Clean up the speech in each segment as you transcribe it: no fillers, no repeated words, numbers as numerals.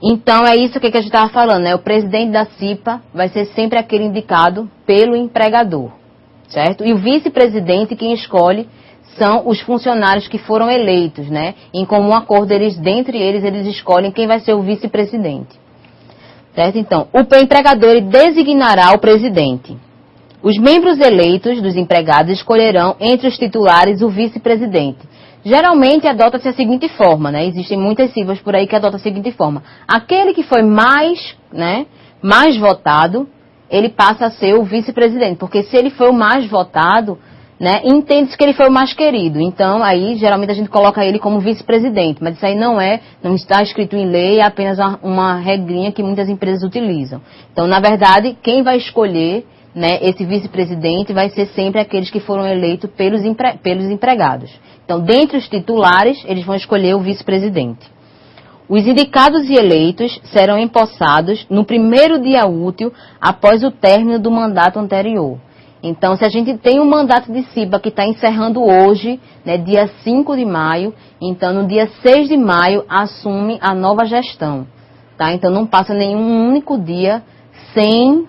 Então, é isso que a gente estava falando, né? O presidente da CIPA vai ser sempre aquele indicado pelo empregador, certo? E o vice-presidente, quem escolhe, são os funcionários que foram eleitos, né? Em comum acordo, dentre eles escolhem quem vai ser o vice-presidente, certo? Então, o empregador ele designará o presidente. Os membros eleitos dos empregados escolherão entre os titulares o vice-presidente. Geralmente adota-se a seguinte forma, né? Existem muitas CIPAs por aí que adotam a seguinte forma. Aquele que foi mais votado, ele passa a ser o vice-presidente. Porque se ele foi o mais votado, né, entende-se que ele foi o mais querido. Então, aí, geralmente a gente coloca ele como vice-presidente. Mas isso aí não está escrito em lei, é apenas uma regrinha que muitas empresas utilizam. Então, na verdade, quem vai escolher, né, esse vice-presidente vai ser sempre aqueles que foram eleitos pelos empregados. Então, dentre os titulares, eles vão escolher o vice-presidente. Os indicados e eleitos serão empossados no primeiro dia útil após o término do mandato anterior. Então, se a gente tem um mandato de CIPA que está encerrando hoje, né, dia 5 de maio, então no dia 6 de maio assume a nova gestão. Tá? Então, não passa nenhum único dia sem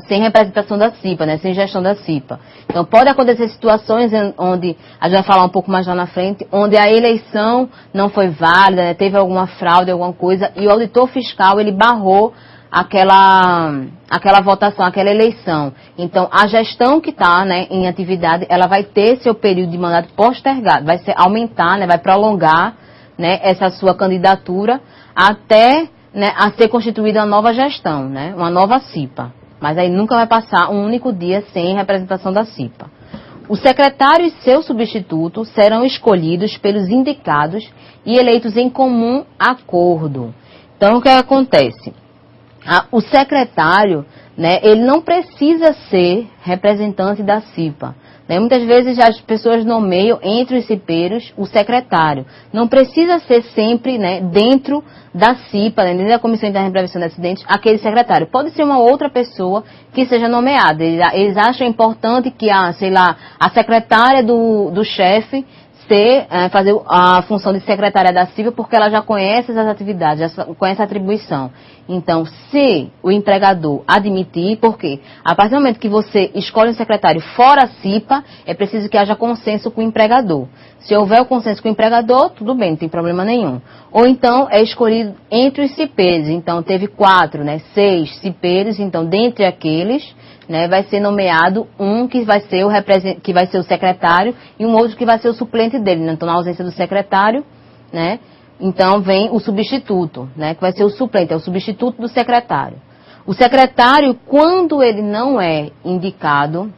representação da CIPA, né, sem gestão da CIPA. Então, pode acontecer situações onde, a gente vai falar um pouco mais lá na frente, onde a eleição não foi válida, né, teve alguma fraude, alguma coisa, e o auditor fiscal, ele barrou aquela votação, aquela eleição. Então, a gestão que está, né, em atividade, ela vai ter seu período de mandato postergado, vai aumentar, né, vai prolongar, né, essa sua candidatura até, né, a ser constituída uma nova gestão, né, uma nova CIPA. Mas aí nunca vai passar um único dia sem representação da CIPA. O secretário e seu substituto serão escolhidos pelos indicados e eleitos em comum acordo. Então, o que acontece? O secretário, né, ele não precisa ser representante da CIPA. Né? Muitas vezes as pessoas nomeiam entre os cipeiros o secretário. Não precisa ser sempre, né, dentro da CIPA, né, dentro da Comissão Interna de Prevenção de Acidentes, aquele secretário. Pode ser uma outra pessoa que seja nomeada. Eles acham importante que a secretária do chefe fazer a função de secretária da CIPA porque ela já conhece as atividades, já conhece a atribuição. Então, se o empregador admitir, porque a partir do momento que você escolhe um secretário fora a CIPA, é preciso que haja consenso com o empregador. Se houver o consenso com o empregador, tudo bem, não tem problema nenhum. Ou então, é escolhido entre os cipeiros. Então, teve 6 cipeiros, então, dentre aqueles, né, vai ser nomeado um que vai ser o secretário e um outro que vai ser o suplente dele. Né? Então, na ausência do secretário, né, então vem o substituto, né, que vai ser o suplente, é o substituto do secretário. O secretário, quando ele não é indicado,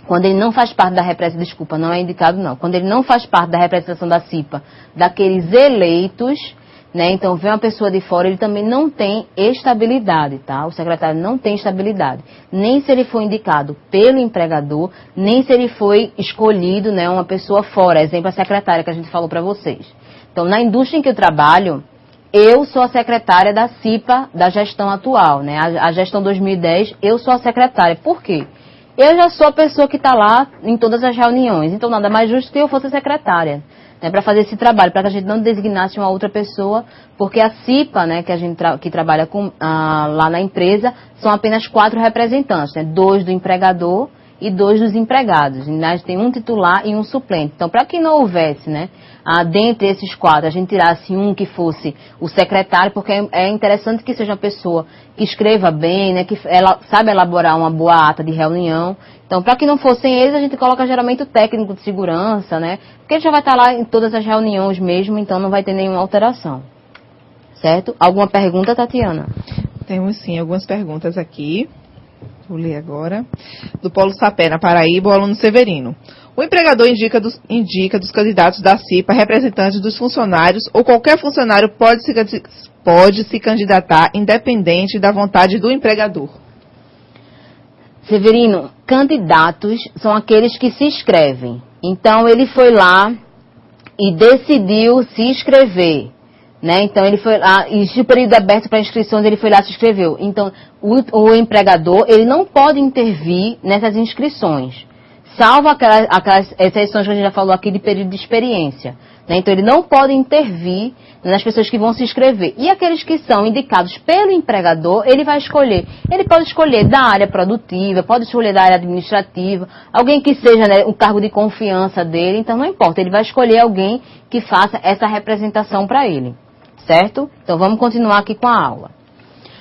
quando ele não faz parte da representação, não é indicado não, quando ele não faz parte da representação da CIPA, daqueles eleitos, né, então vem uma pessoa de fora, ele também não tem estabilidade, tá? O secretário não tem estabilidade, nem se ele foi indicado pelo empregador, nem se ele foi escolhido, né, uma pessoa fora, exemplo a secretária que a gente falou para vocês. Então, na indústria em que eu trabalho, eu sou a secretária da CIPA da gestão atual, né? A gestão 2010, eu sou a secretária. Por quê? Eu já sou a pessoa que está lá em todas as reuniões, então nada mais justo que eu fosse secretária, né, para fazer esse trabalho, para que a gente não designasse uma outra pessoa, porque a CIPA, né, que a gente que trabalha lá na empresa, são apenas 4 representantes, né, 2 do empregador e 2 dos empregados. A gente tem um titular e um suplente. Então, para que não houvesse, né, dentre esses 4, a gente tirasse um que fosse o secretário, porque é interessante que seja uma pessoa que escreva bem, né, que ela sabe elaborar uma boa ata de reunião. Então, para que não fossem eles, a gente coloca geralmente o técnico de segurança, né, porque ele já vai estar lá em todas as reuniões mesmo, então não vai ter nenhuma alteração. Certo? Alguma pergunta, Tatiana? Temos sim, algumas perguntas aqui. Vou ler agora. Do Polo Sapé, na Paraíba, o aluno Severino. O empregador indica dos candidatos da CIPA, representantes dos funcionários, ou qualquer funcionário pode se candidatar independente da vontade do empregador. Severino, candidatos são aqueles que se inscrevem. Então, ele foi lá e decidiu se inscrever. Né? Então, ele foi lá, e se o período aberto para inscrições, ele foi lá e se inscreveu. Então, o empregador, ele não pode intervir nessas inscrições, salvo aquelas exceções que a gente já falou aqui de período de experiência. né? Então ele não pode intervir nas pessoas que vão se inscrever. E aqueles que são indicados pelo empregador, ele vai escolher. Ele pode escolher da área produtiva, pode escolher da área administrativa, alguém que seja, né, um cargo de confiança dele, então não importa, ele vai escolher alguém que faça essa representação para ele, certo? Então vamos continuar aqui com a aula.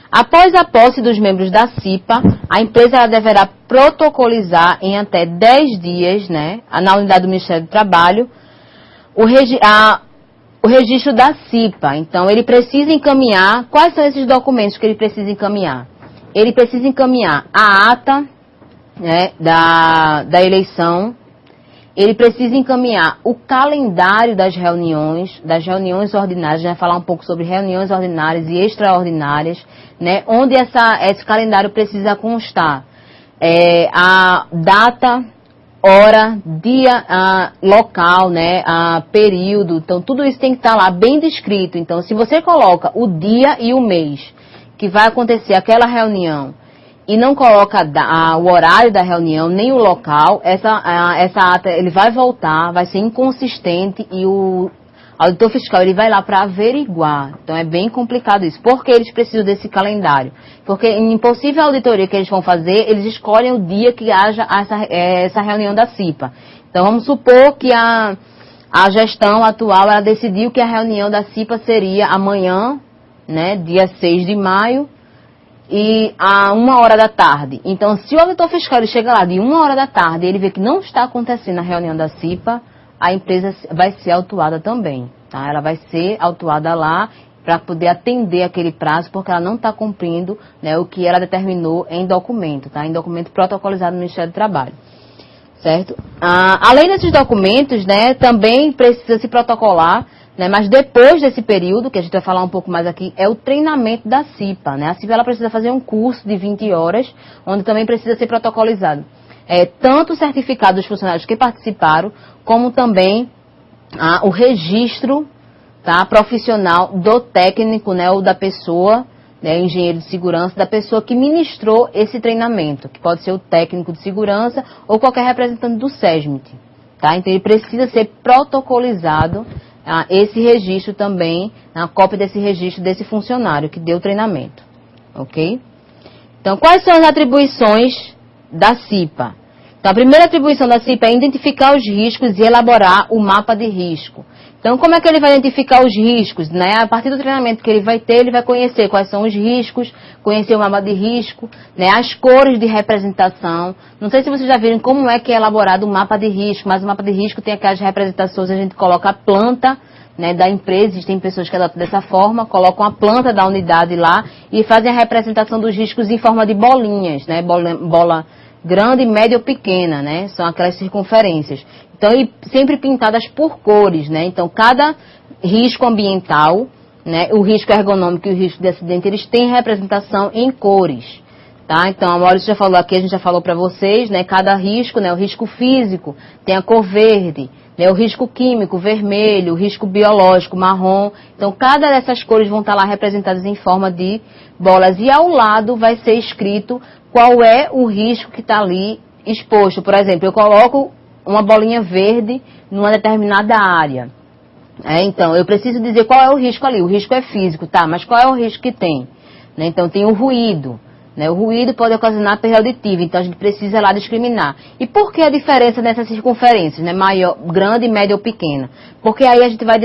Após a posse dos membros da CIPA, a empresa ela deverá protocolizar em até 10 dias, né, na unidade do Ministério do Trabalho, o registro da CIPA. Então, ele precisa encaminhar, quais são esses documentos que ele precisa encaminhar? Ele precisa encaminhar a ata, né, da eleição, ele precisa encaminhar o calendário das reuniões ordinárias, a gente vai falar um pouco sobre reuniões ordinárias e extraordinárias, né, onde esse calendário precisa constar a data, hora, dia, local, né, período, então tudo isso tem que estar lá bem descrito. Então, se você coloca o dia e o mês que vai acontecer aquela reunião e não coloca o horário da reunião, nem o local, essa ata ele vai voltar, vai ser inconsistente e o auditor fiscal ele vai lá para averiguar. Então é bem complicado isso. Por que eles precisam desse calendário? Porque em possível auditoria que eles vão fazer, eles escolhem o dia que haja essa reunião da CIPA. Então vamos supor que a gestão atual ela decidiu que a reunião da CIPA seria amanhã, né, dia 6 de maio, e a 1h da tarde. Então, se o auditor fiscal ele chega lá de 1h da tarde e ele vê que não está acontecendo a reunião da CIPA, a empresa vai ser autuada também, tá? Ela vai ser autuada lá para poder atender aquele prazo, porque ela não está cumprindo, né, o que ela determinou em documento, tá? Em documento protocolizado no Ministério do Trabalho, certo? Além desses documentos, né, também precisa se protocolar, né, mas depois desse período, que a gente vai falar um pouco mais aqui, é o treinamento da CIPA, né? A CIPA ela precisa fazer um curso de 20 horas, onde também precisa ser protocolizado. Tanto o certificado dos funcionários que participaram, como também o registro, tá, profissional do técnico, né, ou da pessoa, né, engenheiro de segurança, da pessoa que ministrou esse treinamento, que pode ser o técnico de segurança ou qualquer representante do SESMIT, tá? Então ele precisa ser protocolizado esse registro também, a cópia desse registro desse funcionário que deu o treinamento, ok? Então, quais são as atribuições da CIPA? Então, a primeira atribuição da CIPA é identificar os riscos e elaborar o mapa de risco. Então, como é que ele vai identificar os riscos, né? A partir do treinamento que ele vai ter, ele vai conhecer quais são os riscos, conhecer o mapa de risco, né? As cores de representação. Não sei se vocês já viram como é que é elaborado o mapa de risco, mas o mapa de risco tem aquelas representações, a gente coloca a planta, né, da empresa, existem pessoas que adotam dessa forma, colocam a planta da unidade lá e fazem a representação dos riscos em forma de bolinhas, né? Bola grande, média ou pequena, né? São aquelas circunferências. Então, e sempre pintadas por cores, né? Então, cada risco ambiental, né? O risco ergonômico e o risco de acidente, eles têm representação em cores, tá? Então, a Maurício já falou aqui, a gente já falou para vocês, né? Cada risco, né? O risco físico tem a cor verde, né? O risco químico, vermelho, o risco biológico, marrom. Então, cada dessas cores vão estar lá representadas em forma de bolas. E ao lado vai ser escrito qual é o risco que está ali exposto. Por exemplo, eu coloco uma bolinha verde numa determinada área. Então, eu preciso dizer qual é o risco ali. O risco é físico, tá? Mas qual é o risco que tem? Né? Então, tem o ruído. Né? O ruído pode ocasionar perda auditiva, então a gente precisa lá discriminar. E por que a diferença nessas circunferências, né? Maior, grande, média ou pequena? Porque aí a gente vai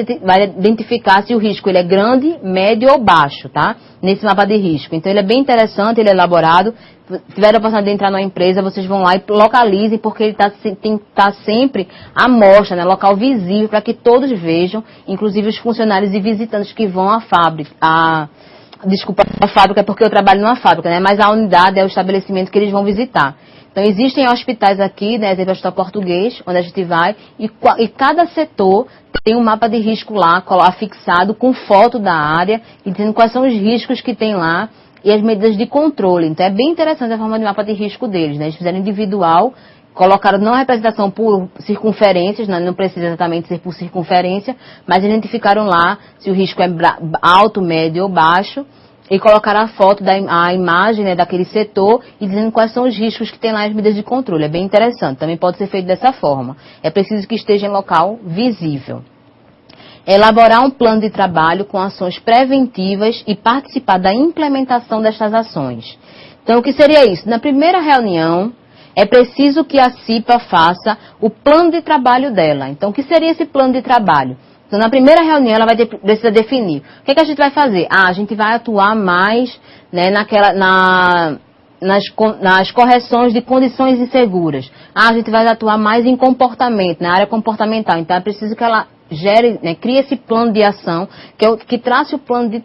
identificar se o risco ele é grande, médio ou baixo, tá? Nesse mapa de risco. Então ele é bem interessante, ele é elaborado. Se tiver a oportunidade de entrar numa empresa, vocês vão lá e localizem, porque ele tem que estar sempre à mostra, né? Local visível, para que todos vejam, inclusive os funcionários e visitantes que vão à fábrica, Desculpa, a fábrica é porque eu trabalho numa fábrica, né? Mas a unidade é o estabelecimento que eles vão visitar. Então, existem hospitais aqui, né? Tem o Hospital Português, onde a gente vai, e cada setor tem um mapa de risco lá, fixado com foto da área, e dizendo quais são os riscos que tem lá e as medidas de controle. Então, é bem interessante a forma de mapa de risco deles, né? Eles fizeram individual, colocaram não a representação por circunferências, né? Não precisa exatamente ser por circunferência, mas identificaram lá se o risco é alto, médio ou baixo, e colocaram a foto a imagem, né, daquele setor e dizendo quais são os riscos que tem lá as medidas de controle. É bem interessante, também pode ser feito dessa forma. É preciso que esteja em local visível. elaborar um plano de trabalho com ações preventivas e participar da implementação destas ações. Então, o que seria isso? Na primeira reunião, é preciso que a CIPA faça o plano de trabalho dela. Então, o que seria esse plano de trabalho? Então, na primeira reunião, ela precisa definir. O que a gente vai fazer? A gente vai atuar mais, né, nas correções de condições inseguras. A gente vai atuar mais em comportamento, na área comportamental. Então, é preciso que ela gere, né, crie esse plano de ação, que trace o plano de